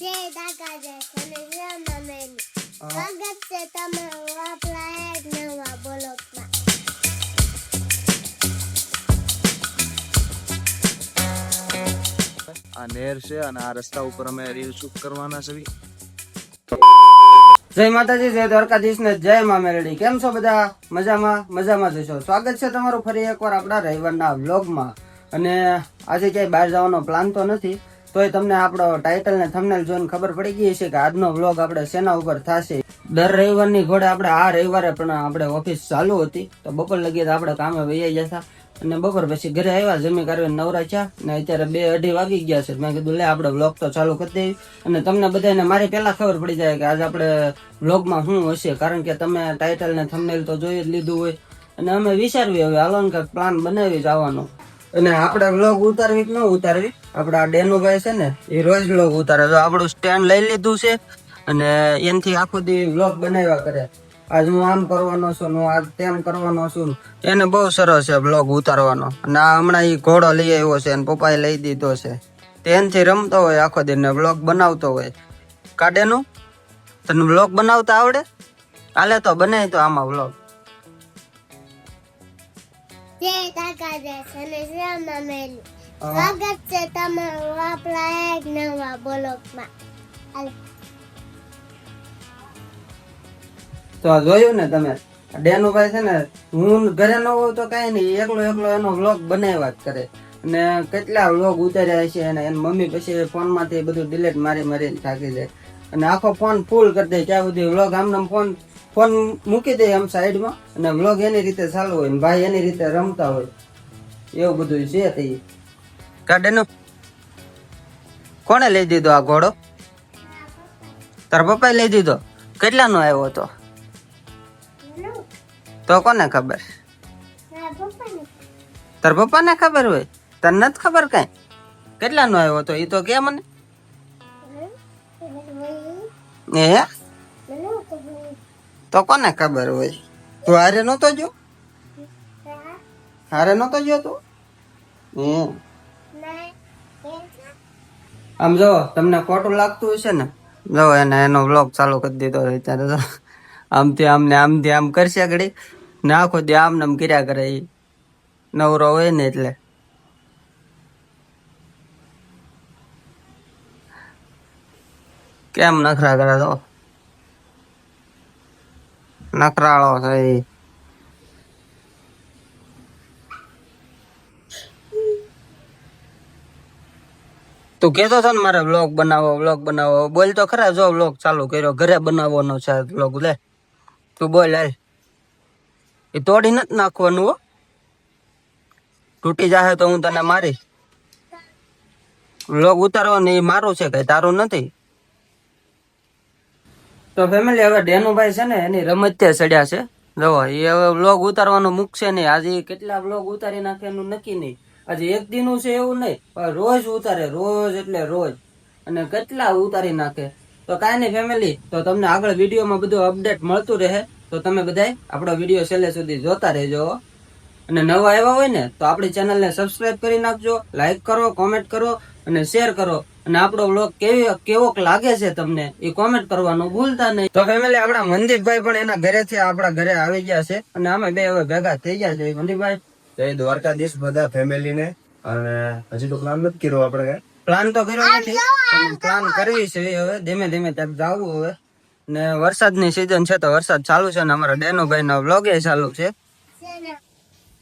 જય દાદાજી અને રામામેન સ્વાગત છે તમારું આપણા એક નવા બ્લોગમાં. આ નહેર છે અને આ રસ્તા ઉપર અમે રીલ શૂટ કરવાના છે. જય માતાજી, જય દ્વારકાધીશ ને જય મા મેરડી. કેમ છો બધા? મજામાં જશો. સ્વાગત છે તમારું ફરી એકવાર આપણા રવિવારના વ્લોગમાં. અને આજે ક્યાંય બહાર જવાનો પ્લાન તો નથી, તોય તમને આપણો ટાઇટલ ને થંબનેલ જોઈને ખબર પડી ગઈ છે કે આજનો વ્લોગ આપણે શેના ઉપર થશે. દર રવિવારની ઘોડે આપણે આ રવિવારે પણ આપણે ઓફિસ ચાલુ હતી, તો બપોર લગી આપણે કામે વહી ગયા હતા. અને બપોર પછી ઘરે આવ્યા, જમી કરીને નવરા થયા ને અત્યારે 2-2:30 વાગી ગયા છે. મેં કીધું લે આપણે વ્લોગ તો ચાલુ કરી દઈએ અને તમને બધાને મારી પહેલા ખબર પડી જાય કે આજે આપણે વ્લોગમાં શું હશે, કારણ કે તમે ટાઇટલ ને થંબનેલ તો જોઈ જ લીધું હોય. અને અમે વિચારવી હવે હાલો ને પ્લાન બનાવી જવાનો. અને આપણે વ્લોગ ઉતારવી કે ન ઉતારવી, આપડા ડેનુભાઈ છે ને એ રોજ વ્લોગ ઉતારે. તો આપણું સ્ટેન્ડ લઈ લીધું છે અને એનથી આખો દી વ્લોગ બનાવ્યા કરે. આજ હું આમ કરવાનો છું, હું આજ તેમ કરવાનો છું. એને બહુ સરસ છે વ્લોગ ઉતારવાનો. અને આ હમણાં એ ઘોડો લઈ આવ્યો છે અને પપ્પાએ લઈ દીધો છે. તેનથી રમતો હોય આખો દિન ને વ્લોગ બનાવતો હોય. કાઢેનું તને વ્લોગ બનાવતા આવડે? હાલે તો બનાવી તો આમાં વ્લોગ. જય દાદાજી અને રામામેન સ્વાગત છે તમારું આપણા એક નવા બ્લોગમાં. તો જોયું ને તમે, ડેનુભાઈ છે ને હું ઘરે ન હોઉં તો કઈ નહીં, એકલો એનો વ્લોગ બનાવ્યા જ કરે. અને કેટલા વ્લોગ ઉતાર્યા છે અને એની મમ્મી પછી ફોનમાંથી બધું ડિલીટ મારીને થાકી જાય અને આખો ફોન ફૂલ કરી દે. ત્યાં સુધી વ્લોગ આમને ફોન મૂકી દે આમ સાઈડમાં અને વ્લોગ એની રીતે ચાલુ હોય ને ભાઈ એની રીતે રમતા હોય. એવું બધું છે. તે કાઢેનું કોણે લઈ દીધો આ ઘોડો? તાર પપ્પાએ લઈ દીધો? કેટલાનો આવ્યો હતો? તો કોને ખબર? તાર પપ્પાને ખબર હોય, તને નથી ખબર કઈ? કેટલાનો આવ્યો હતો એ તો કે મને. એ તો કોને ખબર હોય? તું હારે નતો જો? હારે નતો જો તું? આમ જો તમને ખોટું લાગતું હશે ને, જો એનો વ્લોગ ચાલુ કરી દીધો અત્યારે. તો આમથી આમ કરશે ઘડી ને આખો દી આમને આમ કર્યા કરે. એ નવરો હોય ને એટલે. કેમ નખરા કરે તો? નખરાળો છે એ. તું કેતો હતો ને મારે વ્લોગ બનાવો, બોલ તો ખરા. જો વ્લોગ ચાલુ કર્યો, ઘરે બનાવવાનો છે વ્લોગ. લે તું બોલ. હાલ, એ તોડી નથી નાખવાનું હો, તૂટી જાય તો હું તને મારી. વ્લોગ ઉતારવાનો એ મારું છે, કઈ તારું નથી. તો ફેમિલી, હવે ડેનુભાઈ છે ને એની રમત ત્યાં ચડ્યા છે. જો એ હવે વ્લોગ ઉતારવાનું મૂકશે નહીં. આજે કેટલા વ્લોગ ઉતારી નાખે એનું નક્કી નહીં. આજે એક દિનનું છે એવું નહીં, પણ રોજ ઉતારે, રોજ એટલે રોજ. અને કેટલા ઉતારી નાખે. તો કાંઈ નહીં ફેમિલી, તો તમને આગળ વિડીયોમાં બધું અપડેટ મળતું રહે. તો તમે બધાય આપણો વિડીયો છેલ્લે સુધી જોતા રહેજો. અને નવા આવ્યા હોય ને તો આપણી ચેનલને સબસ્ક્રાઇબ કરી નાખજો, લાઈક કરો, કોમેન્ટ કરો અને શેર કરો. અને આપણો વ્લોગ કેવોક લાગે છે તમને એ કોમેન્ટ કરવાનું ભૂલતા નહીં. તો ફેમિલી, આપણા મનદીપભાઈ પણ એના ઘરેથી આપણા ઘરે આવી ગયા છે અને અમે બે હવે ભેગા થઈ ગયા છે. મનદીપભાઈ, જય દ્વારકાધીશ બધા ફેમિલી ને. અને હજી તો પ્લાન નથી કર્યો આપણે. પ્લાન તો કર્યો નથી, પણ પ્લાન કરવી છે હવે. ધીમે ત્યાં જવું હવે. ને વરસાદની સિઝન છે તો વરસાદ ચાલુ છે ને અમારા ડેનુભાઈ નો વ્લોગ એ ચાલુ છે.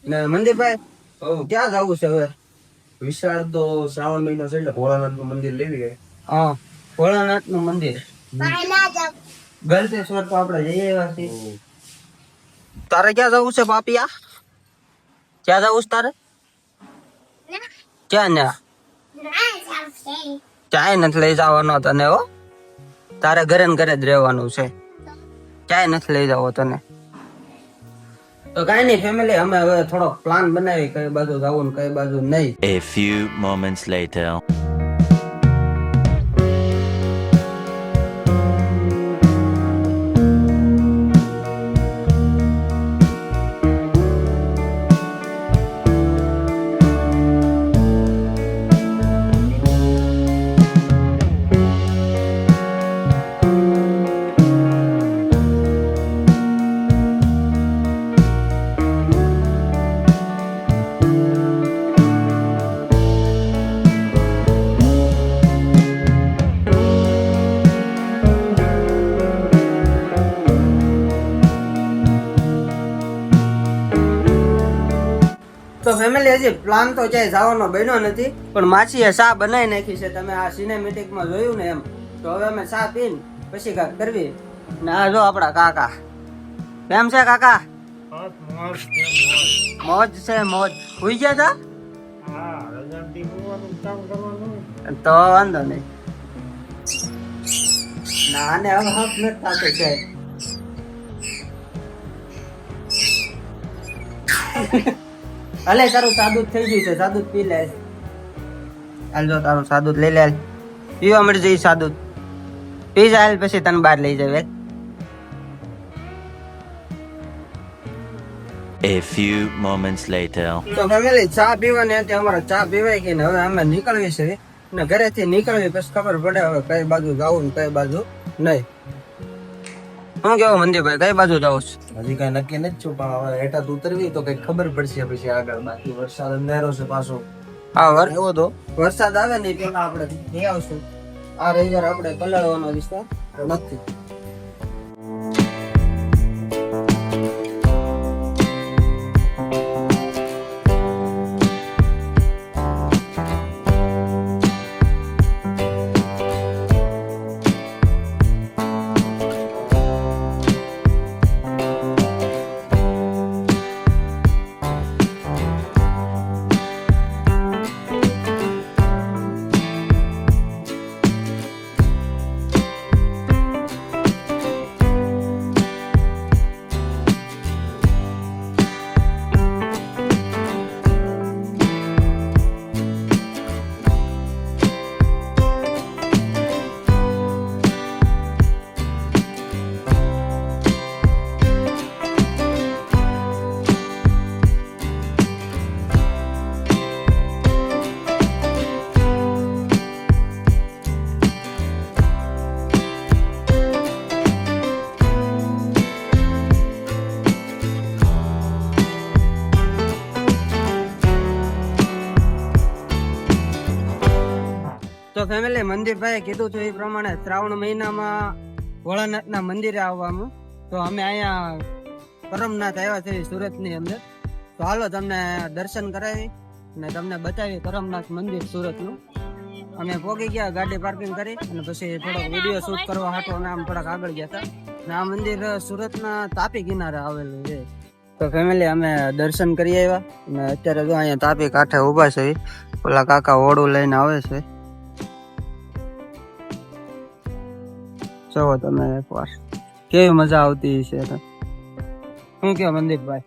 ને મનદીપભાઈ, ક્યાં જવું છે હવે? વિશાળ તો શ્રાવણ મહિનો છે એટલે ભોળાનાથ નું મંદિર લેવી ગયે. હા, ભોળાનાથ નું મંદિર. ગલતેશ્વર તો આપણે જઈ આવ્યા છીએ. તારે ક્યાં જવું છે પાપિયા? ક્યાં જવું છે તારે? ક્યાં ના? ક્યાંય નથી લઈ જવાનો તને હો. તારે ઘરે ને ઘરે જ રહેવાનું છે, ક્યાંય નથી લઈ જવો તને. તો કઈ નહીં ફેમિલી, અમે હવે થોડોક પ્લાન બનાવી કઈ બાજુ જવું ને કઈ બાજુ નહીં. A few moments later. Family હજી પ્લાન તો ક્યાંય જવાનો બન્યો નથી, પણ માછીએ ચા બનાવી નાખી છે. તમે આ સિનેમેટિકમાં જોયું ને એમ. તો હવે અમે ચા પીને પછી કાંઈક કરવી. ને આ જો આપણા કાકા કેમ છે કાકા? મોજ છે મોજ. હુઈ ગયા તા? તો વાંધો નહીં. ના ને હવે હક નથી થતું છે. હાલે તારું સાદું થઈ ગયું છે, સાદું પી લે. હાલ જો તારું સાદું લઈ લે. પીવા મળી જઈ સાદું. પી જાય પછી તને બહાર લઈ જાય. A few moments later. તો ફેમિલી ચા પીવાની હતી અમારે. ચા પીવાય ગઈ ને હવે અમે નીકળવી છે. ને ઘરેથી નીકળવી પછી ખબર પડે હવે કઈ બાજુ જવું ને કઈ બાજુ નહીં. શું કેવું મંદિરભાઈ, કઈ બાજુ જવું છે? હજી કઈ નક્કી નથી છું, પણ હવે હેઠા ઉતરવી તો કઈ ખબર પડશે પછી આગળ. બાકી વરસાદ અંધારો છે પાછો. હા એવો તો વરસાદ આવે ને પેલા આપણે જઈ આવશું. આ રવિવાર આપણે કલાળવાનો વિસ્તાર નથી. તો ફેમિલી મંદિરભાઈએ કીધું હતું એ પ્રમાણે શ્રાવણ મહિનામાં ભોળાનાથના મંદિરે આવવાનું. તો અમે અહીંયા કરમનાથ આવ્યા છે સુરતની અંદર. તો હાલો તમને દર્શન કરાવી ને તમને બતાવી કરમનાથ મંદિર સુરતનું. અમે પહોંચી ગયા, ગાડી પાર્કિંગ કરી અને પછી થોડોક વિડીયો શૂટ કરવા હાટો અને આમ થોડાક આગળ ગયા હતા. ને આ મંદિર સુરતના તાપી કિનારે આવેલું છે. તો ફેમિલી અમે દર્શન કરી આવ્યા અને અત્યારે જો અહીંયા તાપી કાંઠે ઊભા છે. ઓલા કાકા ઓળું લઈને આવે છે. જો તમે એકવાર કેવી મજા આવતી છે. શું કે મંદિરભાઈ?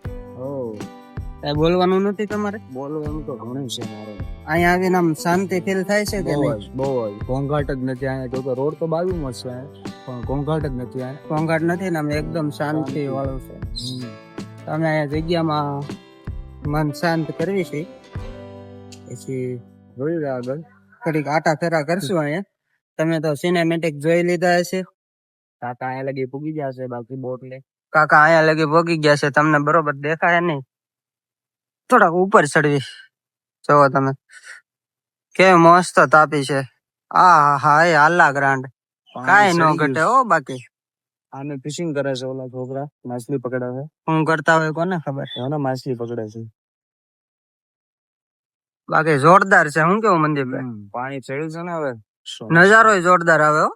કઈ બોલવાનું નથી તમારે? બોલવાનું તો ઘણું છે મારે. અહીંયા આવીને આમ શાંતિ ફીલ થાય છે કે નહીં? બહુ જ ઘોંઘાટ જ નથી અહીંયા. તો રોડ તો બાજુમાં છે પણ ઘોંઘાટ જ નથી અહીંયા. ઘોંઘાટ નથી ને આમ એકદમ શાંતિ વાળું છે. તમે અહીંયા જગ્યામાં મન શાંત કરવી છે. પછી જોયું આગળ ઘડીક આટા ફેરા કરશું અહીંયા. તમે તો સિનેમેટિક જોઈ લીધા હશે. કાકા અહીંયા લગી પૂગી ગયા છે, બાકી બોટ લે. કાકા અહીંયા લગી ભોગી ગયા છે. તમને બરોબર દેખાય નહીં. થોડાક ઉપર ચડવી. જોવો તમે કેવી મસ્ત તાપી છે. આ હા એ આલ્લા ગ્રાન્ડ કાંઈ નો ઘટે હો. બાકી આને ફિશિંગ કરે છે ઓલા છોકરા, માછલી પકડે છે. હું કરતા હોય કોને ખબર. એને માછલી પકડે છે. બાકી જોરદાર છે. હું કેવું મંદિરભાઈ? પાણી ચડ્યું છે ને હવે. નજારો જોરદાર આવે હો.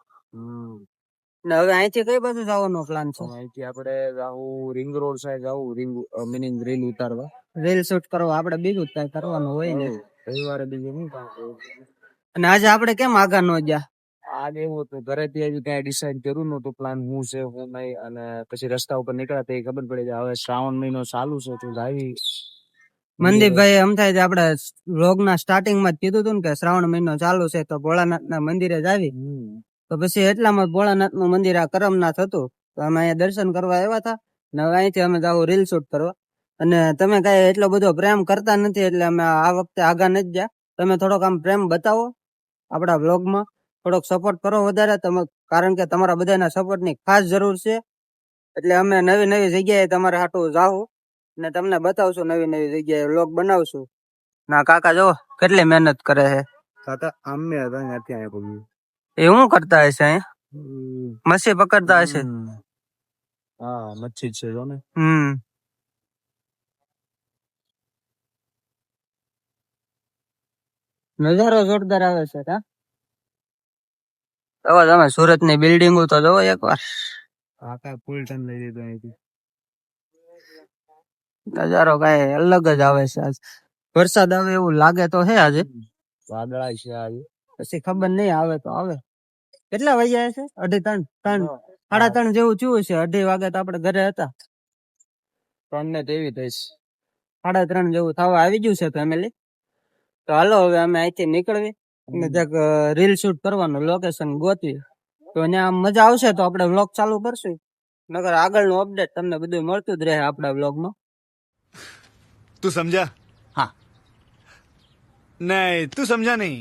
ને હવે અહીંથી કઈ બાજુ જવાનો પ્લાન છે? અહીંથી આપણે જાવું રિંગ રોડ સાઈડ જાવું, રિંગ મીનિંગ રીલ ઉતારવા, રીલ શૂટ કરવા. આપણે બીજું કઈ કરવાનું હોય ને. રવિવારે બીજું શું કામ. અને આજે આપણે કેમ આગળ ન ગયા? આજે એવું હતું, ઘરેથી હજુ કઈ ડિસાઈડ કર્યું નતું પ્લાન શું છે શું નહીં. અને પછી રસ્તા ઉપર નીકળ્યા તો ખબર પડી જાય હવે શ્રાવણ મહિનો ચાલુ છે તો જાવી. મંદિરભાઈ એમ થાય છે આપણે વ્લોગ ના સ્ટાર્ટિંગ માં જ કીધું હતું ને કે શ્રાવણ મહિનો ચાલુ છે તો ભોળાનાથ ના મંદિરે જ આવી. તો પછી એટલામાં ભોળાનાથ નું મંદિર આ કરમનાથ હતું. તો અમે અહીંયા દર્શન કરવા આવ્યા હતા ને હવે અહીંથી અમે જાવ રીલ શૂટ કરવા. અને તમે કઈ એટલો બધો પ્રેમ કરતા નથી એટલે અમે આ વખતે આગા નથી ગયા. તમે થોડોક આમ પ્રેમ બતાવો આપણા વ્લોગમાં. થોડોક સપોર્ટ કરો વધારે તમે, કારણ કે તમારા બધાના સપોર્ટ ની ખાસ જરૂર છે. એટલે અમે નવી નવી જગ્યાએ તમારે હાટું જાવું ને તમને બતાવશું. નવી નવી જગ્યાએ વ્લોગ બનાવશું. ના કાકા જો કેટલી મહેનત કરે છે. કાકા આમે હતા ત્યાંથી અહીંયા પગ્યું. એ શું કરતા હશે અહીંયા? મચ્છી પકડતા હશે. હા મચ્છી જ છે જો ને. નજારો જોરદાર આવે છે કા તો તમે સુરત ની બિલ્ડિંગો તો જોવો એકવાર આખા ફૂલ ટન લઈ લીધો અહીંથી. નજારો કઈ અલગ જ આવે છે આજ વરસાદ આવે એવું લાગે તો હે આજે વાદળા છે આજે. પછી ખબર નહીં આવે તો આવે કેટલા વાગ્યા છે 2:30 3 3:30 જેવું થયું છે 2:30 વાગે તો આપણે ઘરે હતા 3 ને 23 થઈશ. 3:30 જેવું થવા આવી ગયું છે ફેમિલી તો હાલો હવે અમે અહીંથી નીકળવી અને જ્યાંક રીલ શૂટ કરવાનું લોકેશન ગોતવી તો ત્યાં મજા આવશે તો આપણે વ્લોગ ચાલુ કરશું નકર આગળનું અપડેટ તમને બધું મળતું જ રહે આપણા વ્લોગમાં तू समझा हाँ नहीं तू समझा नहीं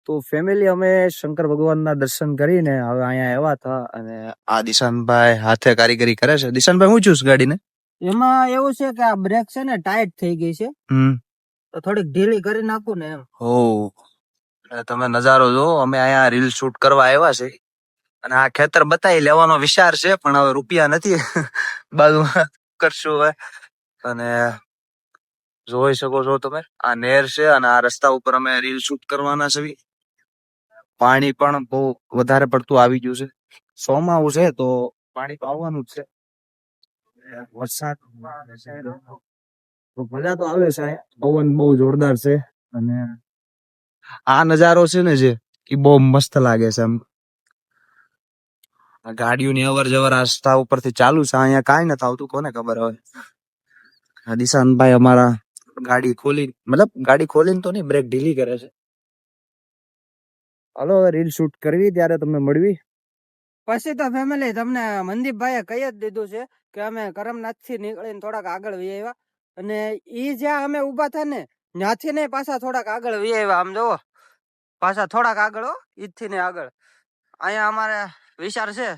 તો ફેમિલી અમે શંકર ભગવાનના દર્શન કરીને હવે અહીંયા આવ્યા હતા અને આ દિશાનભાઈ હાથે કારીગરી કરે છે. દિશાનભાઈ હું છું ગાડીને? એમાં એવું છે કે આ બ્રેક છે ને ટાઈટ થઈ ગઈ છે તો થોડીક ઢીલી કરી નાખું ને એમ હો તમે નજારો જો. અમે અહીંયા રીલ શૂટ કરવા આવ્યા છે અને આ ખેતર બતાવી લેવાનો વિચાર છે પણ હવે રૂપિયા નથી બાજુમાં કરશું હવે. અને જોઈ શકો છો તમે આ નેર છે અને આ રસ્તા ઉપર અમે રીલ શૂટ કરવાના છે. પાણી પણ બહુ વધારે પડતું આવી ગયું છે. ચોમાસું છે તો પાણી તો આવવાનું જ છે. વરસાદ મજા તો આવે છે. પવન બહુ જોરદાર છે અને આ નજારો છે ને જે એ બહુ મસ્ત લાગે છે. એમ ગાડીઓની અવર જવર આ રસ્તા ઉપરથી ચાલુ છે. અહીંયા કાંઈ નથી આવતું કોને ખબર હવે. દિશાનભાઈ અમારા ગાડી ખોલીને તો નહીં બ્રેક ઢીલી કરે છે. હાલો હવે રીલ શૂટ કરવી ત્યારે તમને મળવી. પછી તો ફેમિલી તમને મનદીપભાઈએ કહી જ દીધું છે કે અમે કરમનાથ થી નીકળીને થોડાક આગળ વી આવ્યા અને ઈ જ્યાં અમે ઉભા થયા ને ત્યાંથી ને પાછા થોડાક આગળ વી આવ્યા આમ જોવો પાછા થોડાક આગળ ઈથી ને આગળ અહીંયા અમારે વિચાર છે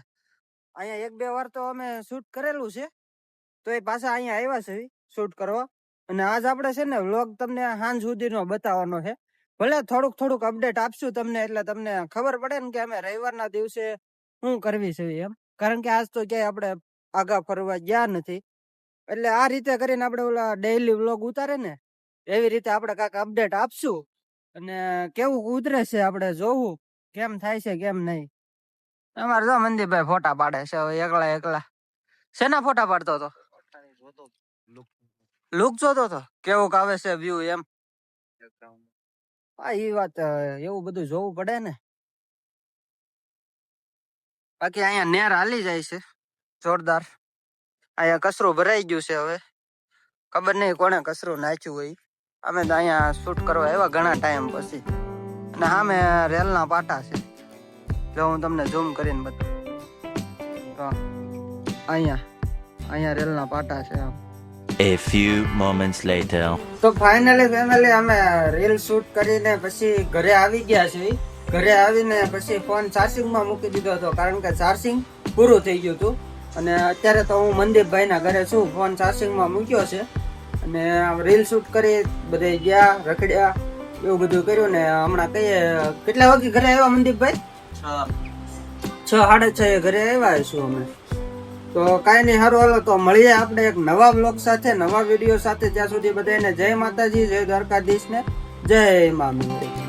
અહીંયા 1-2 વાર તો અમે શૂટ કરેલું છે તો એ પાછા અહીંયા આવ્યા છે શૂટ કરવા અને આજ આપણે છે ને વ્લોગ તમને સાંજ સુધીનો બતાવવાનો છે ભલે થોડુંક અપડેટ આપશું તમને એટલે તમને ખબર પડે ને કે અમે રવિવારના દિવસે શું કરવી છે એમ કારણ કે આજ તો ક્યાંય આપણે આગા ફરવા ગયા નથી એટલે આ રીતે કરીને આપણે ઓલા ડેઈલી વ્લોગ ઉતારે ને એવી રીતે આપણે કાંઈક અપડેટ આપશું અને કેવું ઉતરે છે આપણે જોવું કેમ થાય છે કેમ નહીં અમારે જો મનદીપભાઈ ફોટા પાડે છે હવે એકલા શેના ફોટા પાડતો હતો લુક જોતો હતો કેવું આવે છે વ્યૂ એમ હા એ વાત એવું બધું જોવું પડે ને બાકી અહીંયા નેર હાલી જાય છે જોરદાર અહીંયા કચરું ભરાઈ ગયું છે હવે ખબર નહીં કોને કચરું નાખ્યું હોય અમે તો અહીંયા શૂટ કરવા આવ્યા ઘણા ટાઈમ પછી અને સામે રેલના પાટા છે જો હું તમને ઝૂમ કરીને બતાવું અહીંયા રેલના પાટા છે આમ. A few moments later. તો ફાઇનલી ફેમિલી અમે રીલ શૂટ કરીને પછી ઘરે આવી ગયા છે ઘરે આવીને પછી ફોન ચાર્જિંગમાં મૂકી દીધો હતો કારણ કે ચાર્જિંગ પૂરું થઈ ગયું હતું અને અત્યારે તો હું મનદીપભાઈના ઘરે છું ફોન ચાર્જિંગમાં મૂક્યો છે અને રીલ શૂટ કરી બધે ગયા રખડ્યા એવું બધું કર્યું ને હમણાં કહીએ કેટલા વાગે ઘરે આવ્યા મનદીપભાઈ 6:30 ઘરે આવ્યા છું અમે તો કાંઈ નહીં સારું હાલો તો મળીએ આપણે એક નવા બ્લોગ સાથે નવા વિડીયો સાથે ત્યાં સુધી બધાને જય માતાજી જય દ્વારકાધીશ ને જય મા મેલડી.